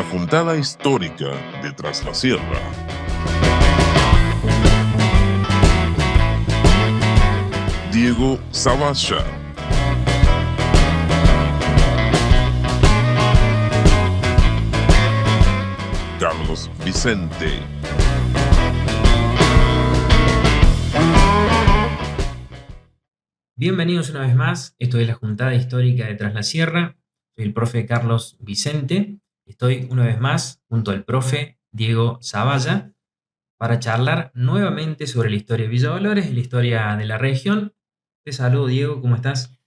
la juntada histórica de Tras la Sierra. Diego Zavalla. Carlos Vicente. Bienvenidos una vez más, esto es la Juntada Histórica de Tras la Sierra. Soy el profe Carlos Vicente. Estoy una vez más junto al profe Diego Zavalla para charlar nuevamente sobre la historia de Villa Dolores y la historia de la región. Te saludo, Diego, ¿cómo estás?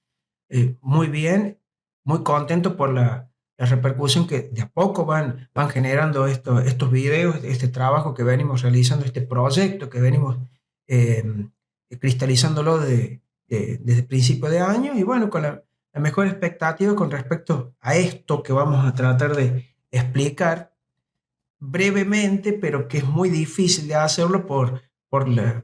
Muy bien, muy contento por la repercusión que de a poco van generando estos videos, este trabajo que venimos realizando, este proyecto que venimos eh, cristalizándolo desde el principio de año y bueno, con la mejor expectativa con respecto a esto que vamos a tratar de explicar brevemente, pero que es muy difícil de hacerlo por la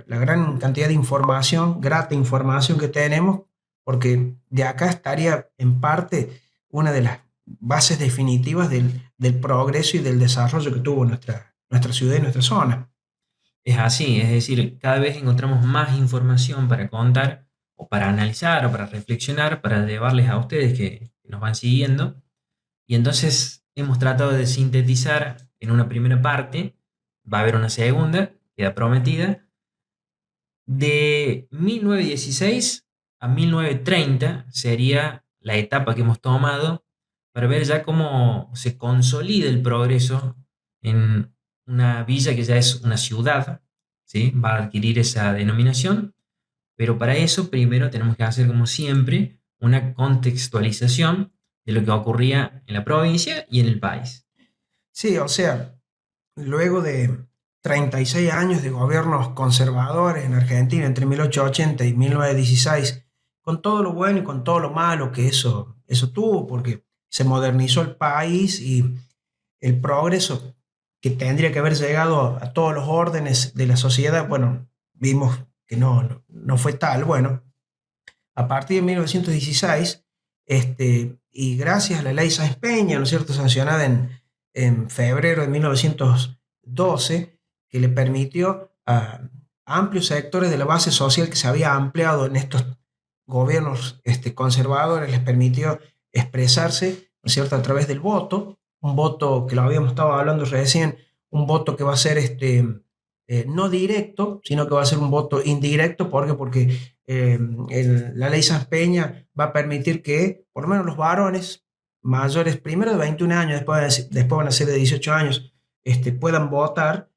gran cantidad de información, grata información que tenemos, porque de acá estaría en parte una de las bases definitivas del progreso y del desarrollo que tuvo nuestra ciudad y nuestra zona. Es así, es decir, cada vez encontramos más información para contar o para analizar o para reflexionar, para llevarles a ustedes que nos van siguiendo. Y entonces hemos tratado de sintetizar en una primera parte, va a haber una segunda, queda prometida, de 1916 a 1930 sería la etapa que hemos tomado para ver ya cómo se consolida el progreso en una villa que ya es una ciudad, ¿sí? Va a adquirir esa denominación, pero para eso primero tenemos que hacer, como siempre, una contextualización de lo que ocurría en la provincia y en el país. Sí, o sea, luego de 36 años de gobiernos conservadores en Argentina entre 1880 y 1916, con todo lo bueno y con todo lo malo que eso tuvo, porque se modernizó el país y el progreso que tendría que haber llegado a todos los órdenes de la sociedad, bueno, vimos que no fue tal. Bueno, a partir de 1916, y gracias a la ley Sáenz Peña, ¿no es cierto?, sancionada en febrero de 1912, que le permitió a amplios sectores de la base social que se había ampliado en estos gobiernos conservadores, les permitió expresarse, ¿no es cierto?, a través del voto, un voto que lo habíamos estado hablando recién, un voto que va a ser no directo, sino que va a ser un voto indirecto. ¿Por qué? Porque la ley Sáenz Peña va a permitir que por lo menos los varones mayores, primero de 21 años, después van a ser de 18 años, puedan votar.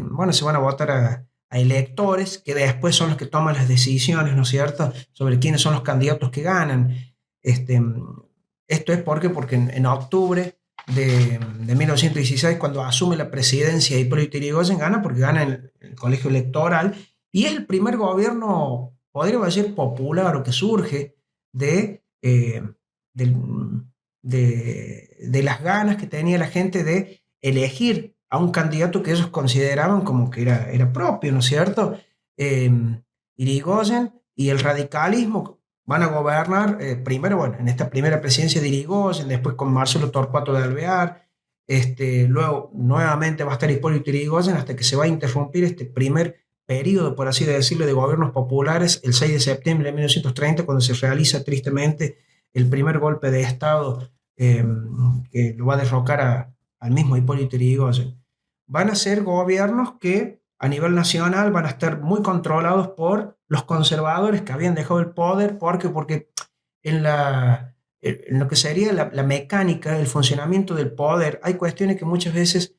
Bueno, se van a votar a electores que después son los que toman las decisiones, ¿no es cierto?, sobre quiénes son los candidatos que ganan. Esto es porque en octubre de 1916, cuando asume la presidencia Hipólito Yrigoyen, gana porque gana en el colegio electoral y es el primer gobierno, podríamos decir, popular o que surge del, de las ganas que tenía la gente de elegir a un candidato que ellos consideraban como que era propio, ¿no es cierto? Yrigoyen y el radicalismo van a gobernar, primero, bueno, en esta primera presidencia de Yrigoyen, después con Marcelo Torcuato de Alvear, luego nuevamente va a estar Hipólito Yrigoyen hasta que se va a interrumpir este primer periodo, por así decirlo, de gobiernos populares el 6 de septiembre de 1930, cuando se realiza tristemente el primer golpe de Estado que lo va a derrocar al mismo Hipólito Yrigoyen. Van a ser gobiernos que a nivel nacional van a estar muy controlados por los conservadores que habían dejado el poder. ¿Por qué? Porque en lo que sería la mecánica, el funcionamiento del poder, hay cuestiones que muchas veces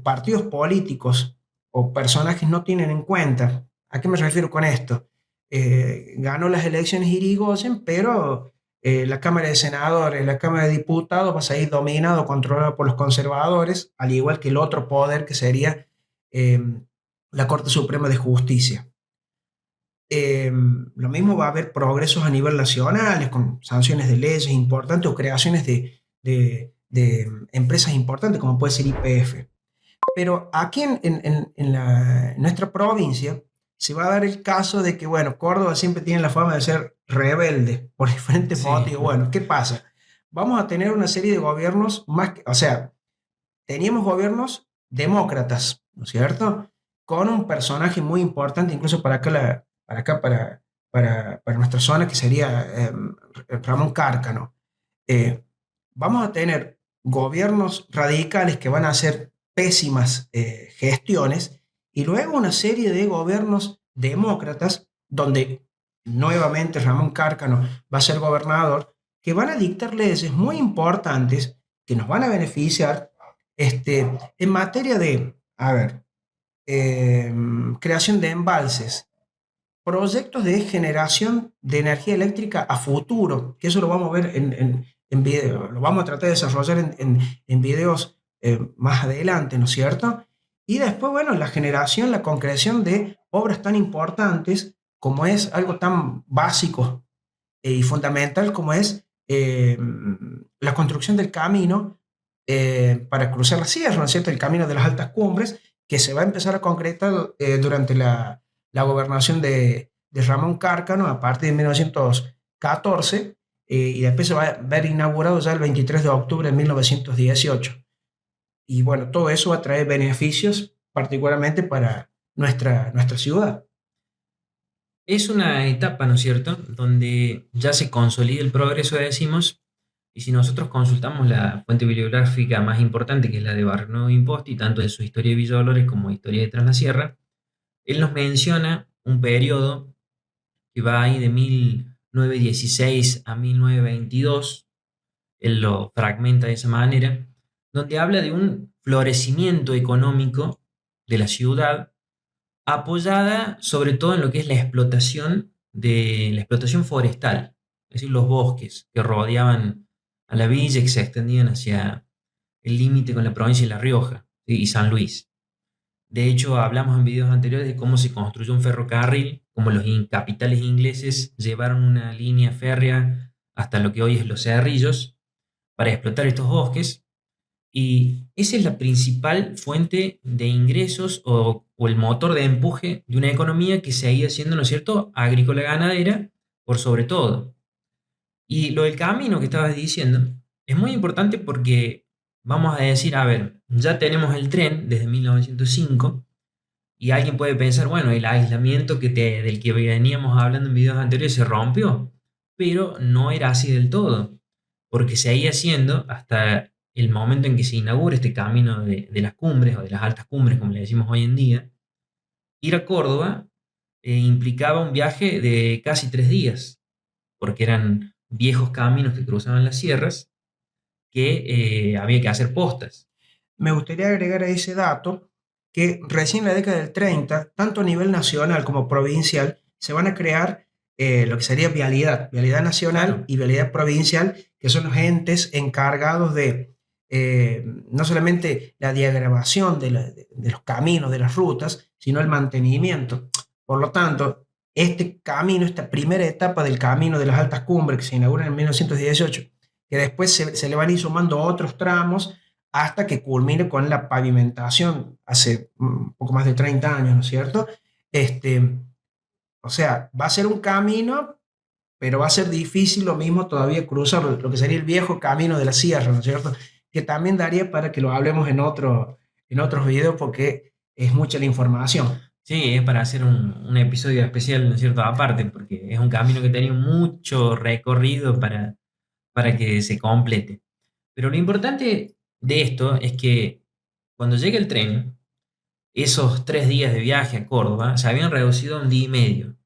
partidos políticos o personajes no tienen en cuenta. ¿A qué me refiero con esto? Ganó las elecciones Yrigoyen, pero la Cámara de Senadores, la Cámara de Diputados va a seguir dominado, controlado por los conservadores, al igual que el otro poder que sería la Corte Suprema de Justicia. Lo mismo va a haber progresos a nivel nacional, con sanciones de leyes importantes o creaciones de empresas importantes, como puede ser YPF. Pero aquí en nuestra provincia se va a dar el caso de que, bueno, Córdoba siempre tiene la fama de ser rebelde por diferentes motivos. Bueno, ¿qué pasa? vamos a tener una serie de gobiernos o sea, teníamos gobiernos demócratas, ¿no es cierto? Con un personaje muy importante, incluso para acá, para nuestra zona, que sería Ramón Cárcano. Eh, Vamos a tener gobiernos radicales que van a hacer pésimas gestiones y luego una serie de gobiernos demócratas donde nuevamente Ramón Cárcano va a ser gobernador, que van a dictar leyes muy importantes que nos van a beneficiar en materia de, a ver, creación de embalses, proyectos de generación de energía eléctrica a futuro, que eso lo vamos a ver en video, lo vamos a tratar de desarrollar en videos más adelante, ¿no es cierto? Y después, bueno, la generación, la concreción de obras tan importantes como es algo tan básico y fundamental como es la construcción del camino para cruzar la sierra, ¿no es cierto? El camino de las altas cumbres, que se va a empezar a concretar durante la gobernación de Ramón Cárcano a partir de 1914 y después se va a ver inaugurado ya el 23 de octubre de 1918. Y bueno, todo eso va a traer beneficios particularmente para nuestra ciudad. Es una etapa, ¿no es cierto?, donde ya se consolida el progreso, decimos, y si nosotros consultamos la fuente bibliográfica más importante, que es la de Barrio Imposti, tanto de su historia de Villa Dolores como historia de Tras la Sierra, él nos menciona un periodo que va ahí de 1916 a 1922, él lo fragmenta de esa manera, donde habla de un florecimiento económico de la ciudad, apoyada sobre todo en lo que es la explotación forestal, es decir, los bosques que rodeaban a la villa y que se extendían hacia el límite con la provincia de La Rioja, ¿sí?, y San Luis. De hecho, hablamos en videos anteriores de cómo se construyó un ferrocarril, cómo los capitales ingleses llevaron una línea férrea hasta lo que hoy es Los Cerrillos para explotar estos bosques. Y esa es la principal fuente de ingresos o el motor de empuje de una economía que seguía siendo, ¿no es cierto?, agrícola ganadera por sobre todo. Y lo del camino que estabas diciendo es muy importante porque vamos a decir, a ver, ya tenemos el tren desde 1905 y alguien puede pensar, bueno, el aislamiento del que veníamos hablando en videos anteriores se rompió, pero no era así del todo, porque seguía siendo hasta el momento en que se inaugura este camino de las cumbres o de las altas cumbres, como le decimos hoy en día. Ir a Córdoba implicaba un viaje de casi 3 días, porque eran viejos caminos que cruzaban las sierras que había que hacer postas. Me gustaría agregar a ese dato que recién en la década del 30, tanto a nivel nacional como provincial, se van a crear lo que sería vialidad nacional y vialidad provincial, que son los entes encargados de no solamente la diagramación de los caminos, de las rutas, sino el mantenimiento. Por lo tanto, este camino, esta primera etapa del camino de las altas cumbres que se inaugura en 1918, que después se le van a ir sumando otros tramos hasta que culmine con la pavimentación hace un poco más de 30 años, ¿no es cierto? O sea, va a ser un camino, pero va a ser difícil lo mismo todavía cruzar lo que sería el viejo camino de la sierra, ¿no es cierto? Que también daría para que lo hablemos en otros videos porque es mucha la información. Sí, es para hacer un episodio especial, ¿no es cierto?, aparte, porque es un camino que tenía mucho recorrido para que se complete. Pero lo importante de esto es que cuando llegue el tren, esos 3 días de viaje a Córdoba se habían reducido a un día y medio.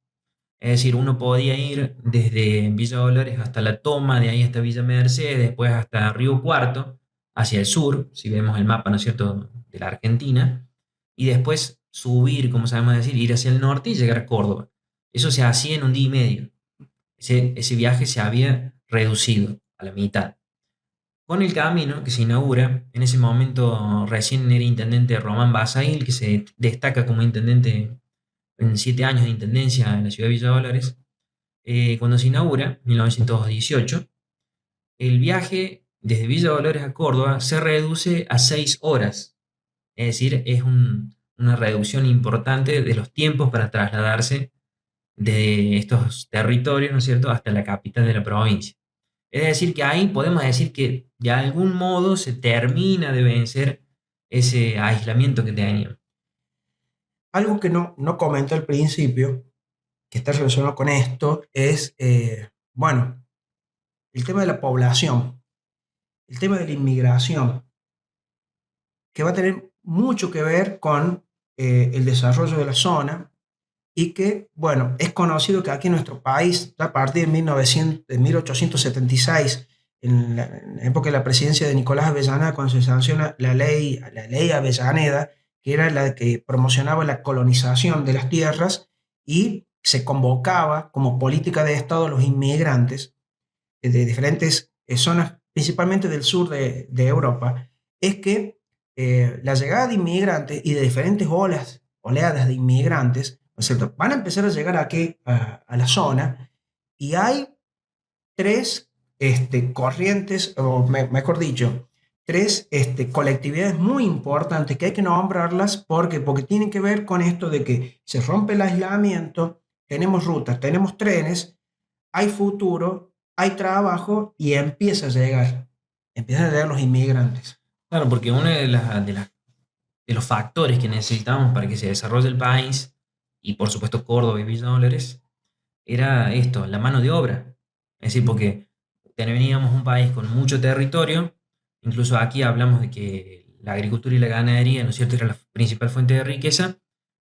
Es decir, uno podía ir desde Villa Dolores hasta La Toma, de ahí hasta Villa Mercedes, después hasta Río Cuarto, hacia el sur, si vemos el mapa, ¿no es cierto?, de la Argentina, y después subir, como sabemos decir, ir hacia el norte y llegar a Córdoba. Eso se hacía en un día y medio. Ese viaje se había reducido a la mitad. Con el camino que se inaugura, en ese momento recién era intendente Román Basail, que se destaca como intendente en 7 años de intendencia en la ciudad de Villa Dolores. Cuando se inaugura, 1918, el viaje desde Villa Dolores a Córdoba se reduce a 6 horas. Es decir, es una reducción importante de los tiempos para trasladarse de estos territorios, ¿no es cierto?, hasta la capital de la provincia. Es decir, que ahí podemos decir que de algún modo se termina de vencer ese aislamiento que tenían. Algo que no comenté al principio, que está relacionado con esto, es, bueno, el tema de la población, el tema de la inmigración, que va a tener mucho que ver con el desarrollo de la zona y que, bueno, es conocido que aquí en nuestro país, a partir de 1876, en la época de la presidencia de Nicolás Avellaneda, cuando se sanciona la ley Avellaneda, que era la que promocionaba la colonización de las tierras y se convocaba como política de Estado a los inmigrantes de diferentes zonas, principalmente del sur de Europa, es que la llegada de inmigrantes y de diferentes oleadas de inmigrantes, ¿no es cierto?, van a empezar a llegar aquí a la zona y hay tres corrientes, o mejor dicho, tres colectividades muy importantes que hay que nombrarlas porque tienen que ver con esto de que se rompe el aislamiento, tenemos rutas, tenemos trenes, hay futuro, hay trabajo y empiezan a llegar los inmigrantes. Claro, porque uno de los factores que necesitamos para que se desarrolle el país, y por supuesto Córdoba y Villa Dolores, era esto, la mano de obra. Es decir, porque teníamos un país con mucho territorio, incluso aquí hablamos de que la agricultura y la ganadería, ¿no es cierto?, era la principal fuente de riqueza,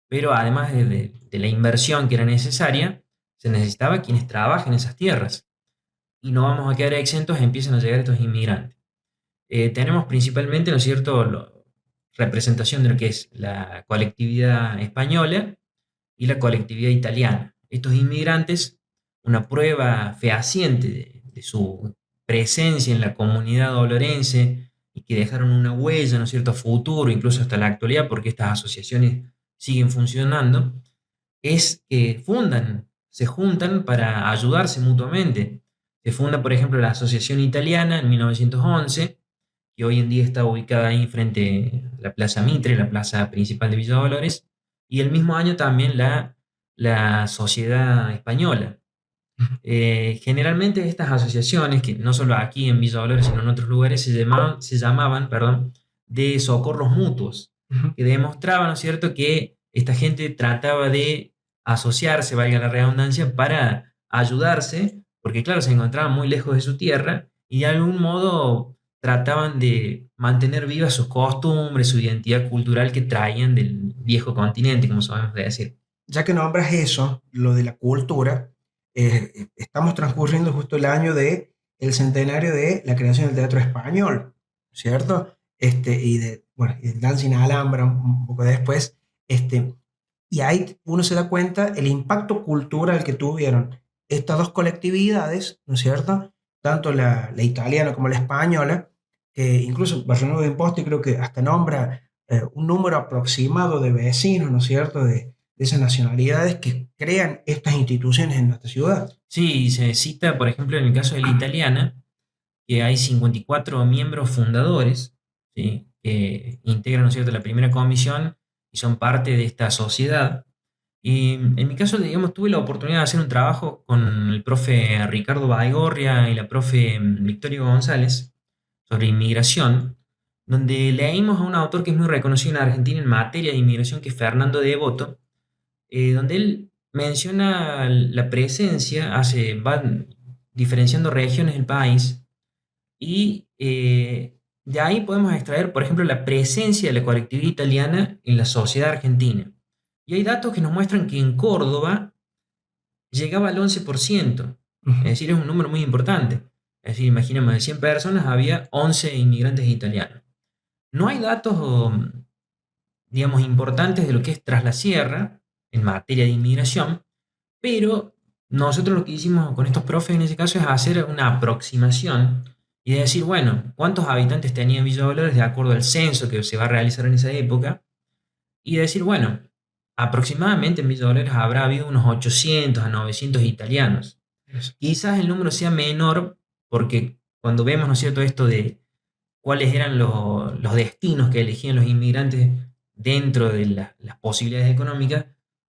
pero además de la inversión que era necesaria, se necesitaba quienes trabajen en esas tierras. Y no vamos a quedar exentos, empiezan a llegar estos inmigrantes. Tenemos principalmente, ¿no es cierto?, representación de lo que es la colectividad española y la colectividad italiana. Estos inmigrantes, una prueba fehaciente de su presencia en la comunidad dolorense y que dejaron una huella, ¿no es cierto?, a futuro, incluso hasta la actualidad, porque estas asociaciones siguen funcionando, es que se juntan para ayudarse mutuamente. Se funda, por ejemplo, la Asociación Italiana en 1911, que hoy en día está ubicada ahí frente a la Plaza Mitre, la plaza principal de Villa Dolores, y el mismo año también la Sociedad Española. Generalmente estas asociaciones, que no solo aquí en Villa Dolores, sino en otros lugares, se llamaban, perdón, de socorros mutuos, que demostraban, ¿no es cierto?, que esta gente trataba de asociarse, valga la redundancia, para ayudarse, porque claro, se encontraban muy lejos de su tierra y de algún modo trataban de mantener vivas sus costumbres, su identidad cultural que traían del viejo continente, como sabemos decir. Ya que nombras eso, lo de la cultura, estamos transcurriendo justo el año el centenario de la creación del teatro español, ¿cierto? Bueno, y del Dancing Alhambra un poco después, y ahí uno se da cuenta el impacto cultural que tuvieron estas dos colectividades, ¿no es cierto?, tanto la italiana como la española, que incluso Barcelona de Imposti creo que hasta nombra un número aproximado de vecinos, ¿no es cierto?, de esas nacionalidades que crean estas instituciones en nuestra ciudad. Sí, se cita, por ejemplo, en el caso de la italiana, que hay 54 miembros fundadores, ¿sí?, que integran, ¿no es cierto?, la primera comisión y son parte de esta sociedad. Y en mi caso, digamos, tuve la oportunidad de hacer un trabajo con el profe Ricardo Baigorria y la profe Victoria González sobre inmigración, donde leímos a un autor que es muy reconocido en Argentina en materia de inmigración, que es Fernando de Devoto, donde él menciona la presencia, van diferenciando regiones del país y de ahí podemos extraer, por ejemplo, la presencia de la colectividad italiana en la sociedad argentina. Y hay datos que nos muestran que en Córdoba llegaba al 11%, es decir, es un número muy importante. Es decir, imaginemos, de 100 personas había 11 inmigrantes italianos. No hay datos, digamos, importantes de lo que es Tras la Sierra en materia de inmigración, pero nosotros lo que hicimos con estos profes en ese caso es hacer una aproximación y decir, bueno, ¿cuántos habitantes tenía Villa Dolores de acuerdo al censo que se va a realizar en esa época? Y decir, bueno, aproximadamente en Villa Dolores habrá habido unos 800 a 900 italianos. Quizás el número sea menor porque cuando vemos, ¿no es cierto?, esto de cuáles eran los destinos que elegían los inmigrantes dentro de las posibilidades económicas,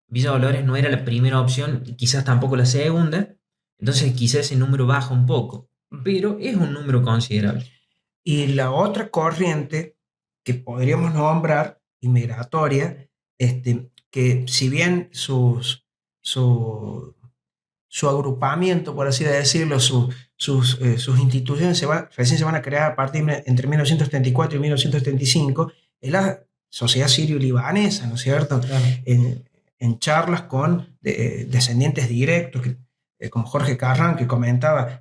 Villa Dolores no era la primera opción y quizás tampoco la segunda, entonces quizás ese número baja un poco. pero es un número considerable. Y la otra corriente que podríamos nombrar, inmigratoria, que si bien su agrupamiento, por así decirlo, sus instituciones recién se van a crear a partir entre 1934 y 1935, es la sociedad sirio-libanesa, ¿no es cierto? Claro. En charlas con descendientes directos, como Jorge Carran, que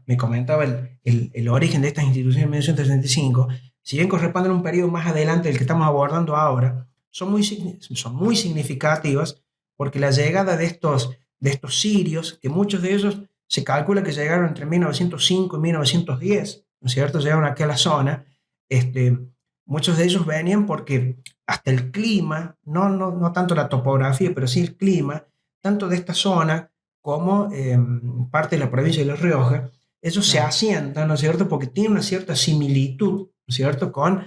me comentaba el origen de estas instituciones en 1935, si bien corresponden a un periodo más adelante del que estamos abordando ahora, son muy significativas porque la llegada de estos sirios, que muchos de ellos se calcula que llegaron entre 1905 y 1910, ¿no es cierto? Llegaron aquí a la zona. Muchos de ellos venían porque hasta el clima, no tanto la topografía, pero sí el clima, tanto de esta zona como parte de la provincia de La Rioja, ellos se asientan, ¿no es cierto? Porque tienen una cierta similitud, ¿no es cierto?, con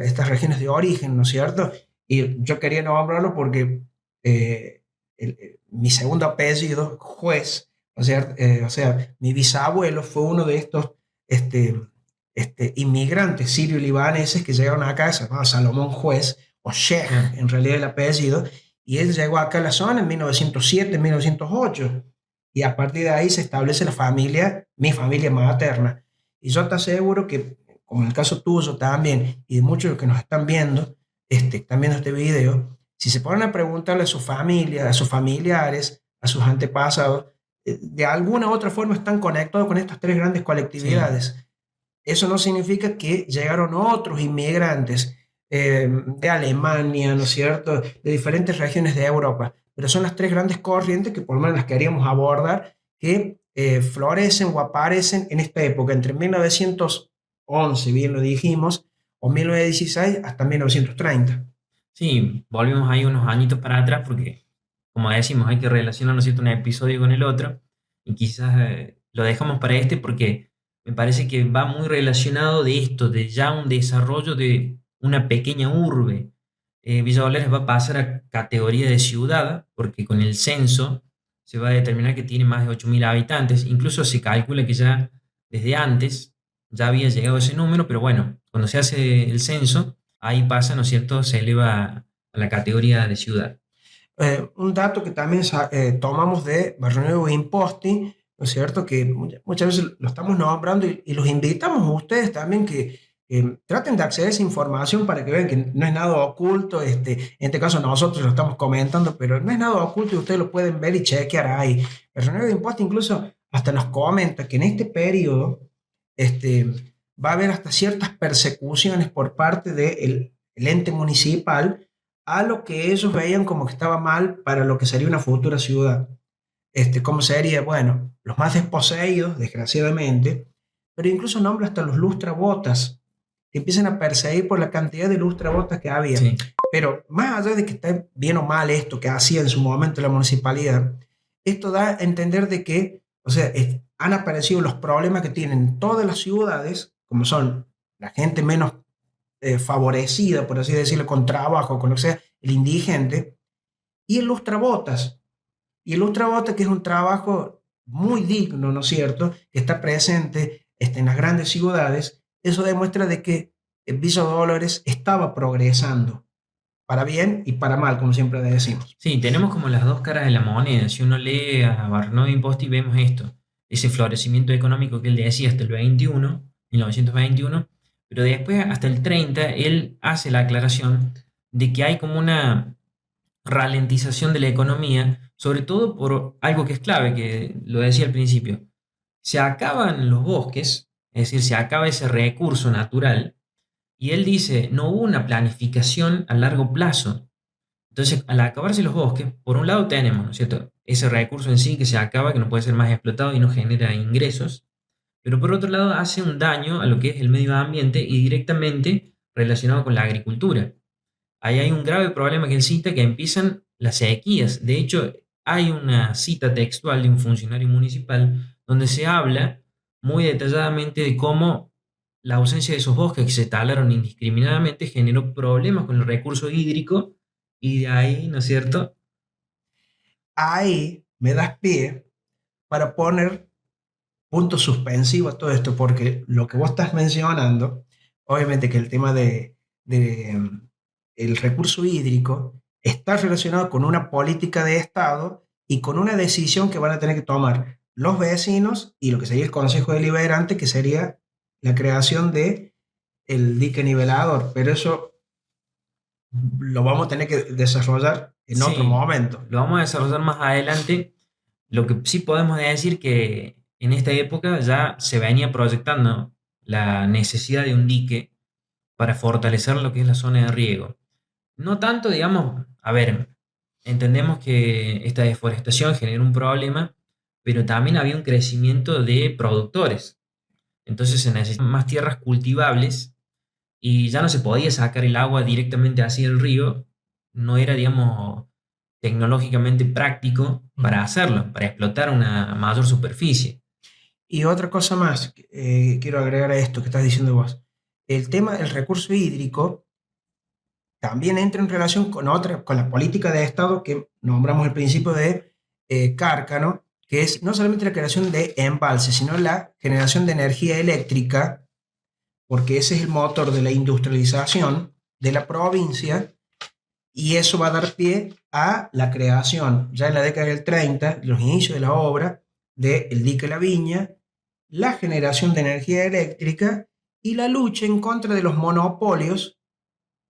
estas regiones de origen, ¿no es cierto? Y yo quería nombrarlo porque mi segundo apellido, Juez, o sea, mi bisabuelo fue uno de estos inmigrantes sirio-libaneses que llegaron acá, se llamaba Salomón Juez, o Sheikh, en realidad el apellido, y él llegó acá a la zona en 1907, 1908, y a partir de ahí se establece la familia, mi familia materna. Y yo te aseguro que, como en el caso tuyo también, y de muchos de los que nos están viendo este video, si se ponen a preguntarle a su familia, a sus familiares, a sus antepasados, de alguna u otra forma están conectados con estas tres grandes colectividades. Sí. Eso no significa que llegaron otros inmigrantes de Alemania, ¿no es cierto?, de diferentes regiones de Europa, pero son las tres grandes corrientes que por lo menos las queríamos abordar, que florecen o aparecen en esta época, entre 1911, bien lo dijimos, o 1916 hasta 1930. Sí, volvemos ahí unos añitos para atrás porque, como decimos, hay que relacionar, ¿no es cierto?, un episodio con el otro, y quizás lo dejamos para porque me parece que va muy relacionado de esto, de ya un desarrollo de una pequeña urbe. Villa Dolores va a pasar a categoría de ciudad, porque con el censo se va a determinar que tiene más de 8.000 habitantes, incluso se calcula que ya desde antes ya había llegado ese número, pero bueno, cuando se hace el censo, ahí pasa, ¿no es cierto?, se eleva a la categoría de ciudad. Un dato que también tomamos de Barrio Nuevo Imposti, ¿no es cierto?, que muchas veces lo estamos nombrando y los invitamos a ustedes también que traten de acceder a esa información para que vean que no es nada oculto. En este caso nosotros lo estamos comentando, pero no es nada oculto y ustedes lo pueden ver y chequear ahí. Barrio Nuevo Imposti incluso hasta nos comenta que en este periodo va a haber hasta ciertas persecuciones por parte del ente municipal a lo que ellos veían como que estaba mal para lo que sería una futura ciudad. ¿Cómo sería? Bueno, los más desposeídos, desgraciadamente, pero incluso nombra hasta los lustrabotas, que empiezan a perseguir por la cantidad de lustrabotas que había. Sí. Pero más allá de que esté bien o mal esto que hacía en su momento la municipalidad, esto da a entender de que, o sea, han aparecido los problemas que tienen todas las ciudades, como son la gente menos favorecida, por así decirlo, con trabajo, con lo que sea, el indigente, y el lustrabotas. Y el lustrabotas, que es un trabajo muy digno, ¿no es cierto?, que está presente en las grandes ciudades. Eso demuestra de que Villa Dolores estaba progresando, para bien y para mal, como siempre decimos. Sí, tenemos como las dos caras de la moneda. Si uno lee a Barrio Imposti, vemos esto, ese florecimiento económico que él decía hasta el 1921, pero después hasta el 30 él hace la aclaración de que hay como una ralentización de la economía, sobre todo por algo que es clave, que lo decía al principio. Se acaban los bosques, es decir, se acaba ese recurso natural, y él dice, no hubo una planificación a largo plazo. Entonces, al acabarse los bosques, por un lado tenemos, ¿no es cierto?, ese recurso en sí que se acaba, que no puede ser más explotado y no genera ingresos, pero por otro lado hace un daño a lo que es el medio ambiente y directamente relacionado con la agricultura. Ahí hay un grave problema que él cita, que empiezan las sequías. De hecho, hay una cita textual de un funcionario municipal donde se habla muy detalladamente de cómo la ausencia de esos bosques que se talaron indiscriminadamente generó problemas con el recurso hídrico, y de ahí, ¿no es cierto? Ahí me das pie para poner punto suspensivo a todo esto, porque lo que vos estás mencionando, obviamente que el tema el recurso hídrico está relacionado con una política de Estado y con una decisión que van a tener que tomar los vecinos y lo que sería el Consejo Deliberante, que sería la creación de el dique nivelador, pero eso lo vamos a tener que desarrollar en otro Sí, momento. lo vamos a desarrollar más adelante. Lo que sí podemos decir que en esta época ya se venía proyectando la necesidad de un dique para fortalecer lo que es la zona de riego. No tanto, digamos, a ver, entendemos que esta deforestación genera un problema, pero también había un crecimiento de productores. Entonces se necesitan más tierras cultivables y ya no se podía sacar el agua directamente hacia el río. No era, digamos, tecnológicamente práctico para hacerlo, para explotar una mayor superficie. Y otra cosa más, quiero agregar a esto que estás diciendo vos. El tema del recurso hídrico también entra en relación con la política de Estado que nombramos al principio de Cárcano, que es no solamente la creación de embalses, sino la generación de energía eléctrica, porque ese es el motor de la industrialización de la provincia, y eso va a dar pie a la creación, ya en la década del 30, los inicios de la obra, del dique La Viña, la generación de energía eléctrica y la lucha en contra de los monopolios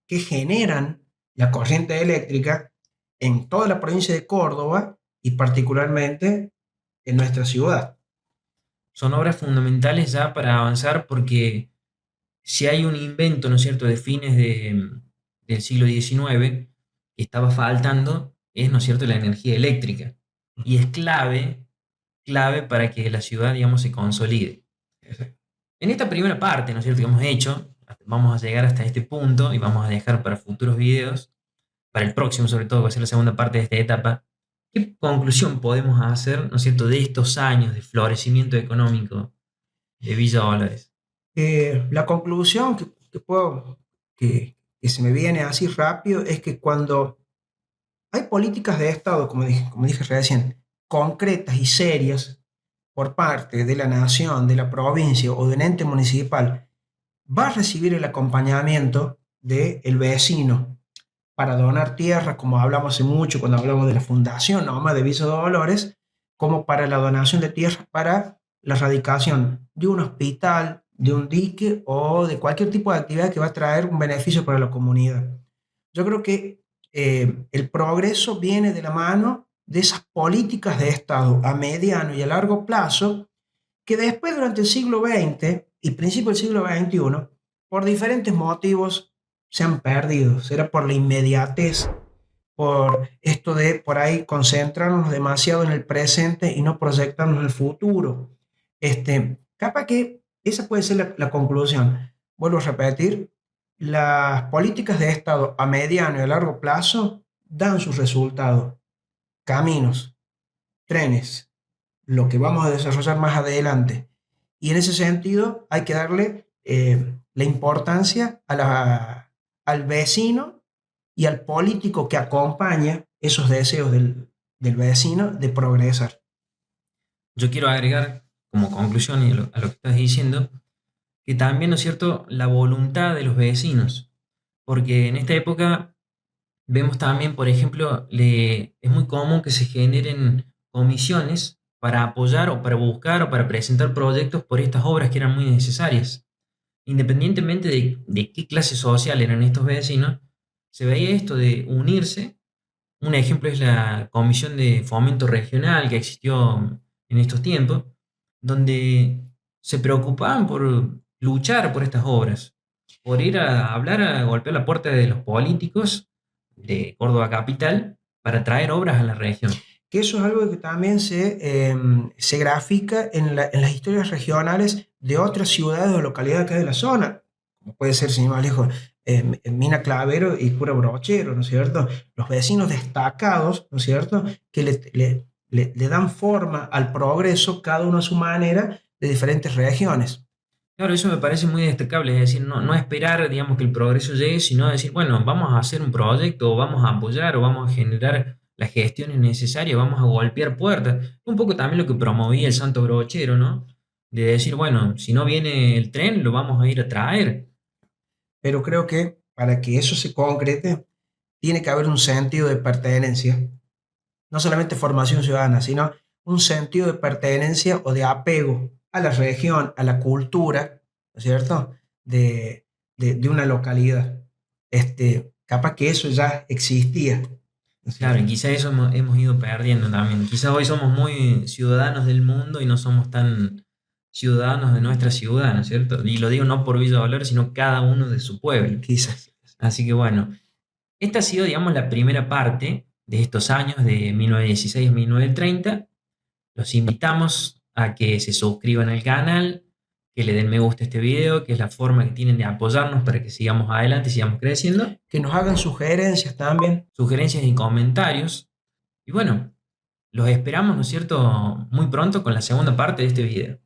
que generan la corriente eléctrica en toda la provincia de Córdoba y particularmente en nuestra ciudad. Son obras fundamentales ya para avanzar porque si hay un invento, ¿no es cierto?, de fines del siglo XIX que estaba faltando, es, ¿no es cierto?, la energía eléctrica. Y es clave para que la ciudad, digamos, se consolide. En esta primera parte, ¿no es cierto?, que hemos hecho, vamos a llegar hasta este punto y vamos a dejar para futuros videos, para el próximo sobre todo, que va a ser la segunda parte de esta etapa, ¿qué conclusión podemos hacer, ¿no es cierto?, de estos años de florecimiento económico de Villa Dolores? La conclusión que se me viene así rápido es que cuando hay políticas de Estado, como dije recién, concretas y serias por parte de la nación, de la provincia o del ente municipal, va a recibir el acompañamiento del vecino para donar tierras, como hablamos hace mucho cuando hablamos de la fundación nomás de Villa Dolores, como para la donación de tierras para la erradicación de un hospital, de un dique o de cualquier tipo de actividad que va a traer un beneficio para la comunidad. Yo creo que el progreso viene de la mano de esas políticas de Estado a mediano y a largo plazo que después durante el siglo XX y principio del siglo XXI, por diferentes motivos, se han perdido. Será por la inmediatez, por esto de por ahí concentrarnos demasiado en el presente y no proyectarnos en el futuro. Capaz que esa puede ser la conclusión. Vuelvo a repetir, las políticas de Estado a mediano y a largo plazo dan sus resultados. Caminos, trenes, lo que vamos a desarrollar más adelante. Y en ese sentido hay que darle la importancia al vecino y al político que acompaña esos deseos del vecino de progresar. Yo quiero agregar como conclusión a lo que estás diciendo, que también, ¿no es cierto?, la voluntad de los vecinos, porque en esta época vemos también, por ejemplo, es muy común que se generen comisiones para apoyar o para buscar o para presentar proyectos por estas obras que eran muy necesarias. Independientemente de qué clase social eran estos vecinos, se veía esto de unirse. Un ejemplo es la Comisión de Fomento Regional que existió en estos tiempos, donde se preocupaban por luchar por estas obras, por ir a hablar, a golpear la puerta de los políticos de Córdoba Capital para traer obras a la región. Que eso es algo que también se grafica en las historias regionales de otras ciudades o localidades acá de la zona, como puede ser, sin ir más lejos, Mina Clavero y Cura Brochero, ¿no es cierto? Los vecinos destacados, ¿no es cierto?, que le dan forma al progreso, cada uno a su manera, de diferentes regiones. Claro, eso me parece muy destacable, es decir, no esperar, digamos, que el progreso llegue, sino decir, bueno, vamos a hacer un proyecto, o vamos a apoyar, o vamos a generar las gestiones necesarias, vamos a golpear puertas. Un poco también lo que promovía el Santo Brochero, ¿no? de decir, bueno, si no viene el tren, lo vamos a ir a traer. Pero creo que para que eso se concrete, tiene que haber un sentido de pertenencia, no solamente formación ciudadana, sino un sentido de pertenencia o de apego a la región, a la cultura, ¿no es cierto? De una localidad. Capaz que eso ya existía, ¿no es Claro, y cierto? quizá eso hemos ido perdiendo también. Quizá hoy somos muy ciudadanos del mundo y no somos tan ciudadanos de nuestra ciudad, ¿no es cierto? Y lo digo no por Villa Dolores, sino cada uno de su pueblo. Quizás. Así que bueno, esta ha sido, digamos, la primera parte de estos años de 1916 a 1930. Los invitamos a que se suscriban al canal, que le den me gusta a este video, que es la forma que tienen de apoyarnos para que sigamos adelante y sigamos creciendo. Que nos hagan sugerencias también. Sugerencias y comentarios. Y bueno, los esperamos, ¿no es cierto?, muy pronto con la segunda parte de este video.